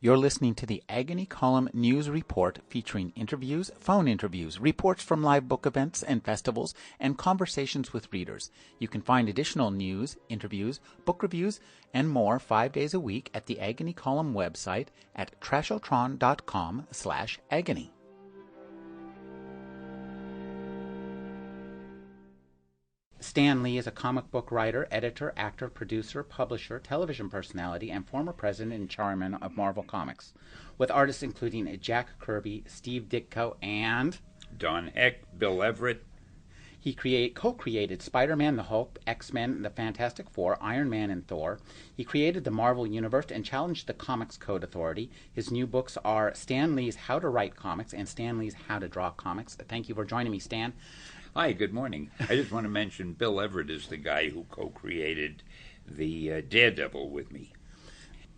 You're listening to the Agony Column News Report featuring interviews, phone interviews, reports from live book events and festivals, and conversations with readers. You can find additional news, interviews, book reviews, and more 5 days a week at the Agony Column website at trashotron.com/agony. Stan Lee is a comic book writer, editor, actor, producer, publisher, television personality, and former president and chairman of Marvel Comics, with artists including Jack Kirby, Steve Ditko, and Don Heck, Bill Everett. He co-created Spider-Man, the Hulk, X-Men, the Fantastic Four, Iron Man, and Thor. He created the Marvel Universe and challenged the Comics Code Authority. His new books are Stan Lee's How to Write Comics and Stan Lee's How to Draw Comics. Thank you for joining me, Stan. Hi, good morning. I just want to mention Bill Everett is the guy who co-created the Daredevil with me.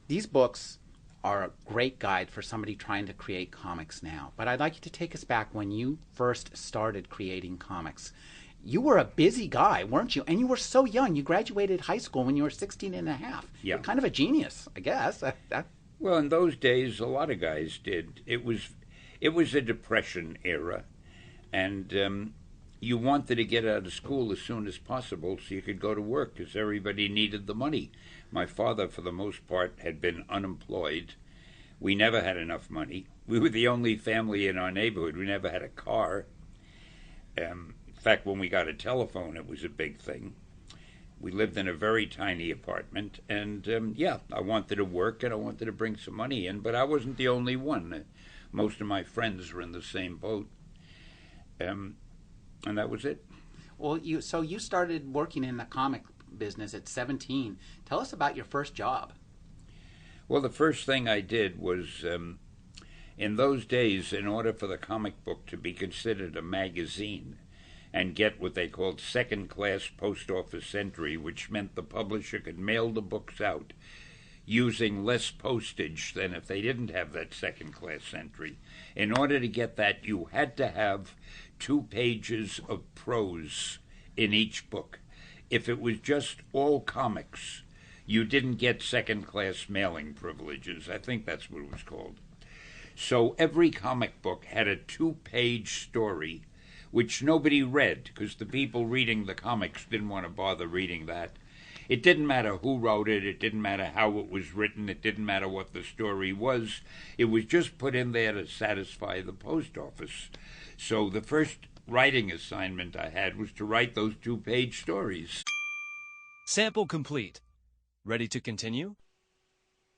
These books are a great guide for somebody trying to create comics now. But I'd like you to take us back when you first started creating comics. You were a busy guy, weren't you? And you were so young. You graduated high school when you were 16 and a half. Yeah. You're kind of a genius, I guess. Well, in those days, a lot of guys did. It was a Depression era, and you wanted to get out of school as soon as possible so you could go to work because everybody needed the money. My father, for the most part, had been unemployed. We never had enough money. We were the only family in our neighborhood. We never had a car. In fact, when we got a telephone, it was a big thing. We lived in a very tiny apartment, and I wanted to work and I wanted to bring some money in, but I wasn't the only one. Most of my friends were in the same boat. And that was it. Well, you started working in the comic business at 17. Tell us about your first job. Well, the first thing I did was, in those days, in order for the comic book to be considered a magazine and get what they called second-class post office entry, which meant the publisher could mail the books out using less postage than if they didn't have that second-class entry. In order to get that, you had to have 2 pages of prose in each book. If it was just all comics, you didn't get second-class mailing privileges. I think that's what it was called. So every comic book had a 2-page story, which nobody read, because the people reading the comics didn't want to bother reading that. It didn't matter who wrote it. It didn't matter how it was written. It didn't matter what the story was. It was just put in there to satisfy the post office. So the first writing assignment I had was to write those 2-page stories. Sample complete. Ready to continue?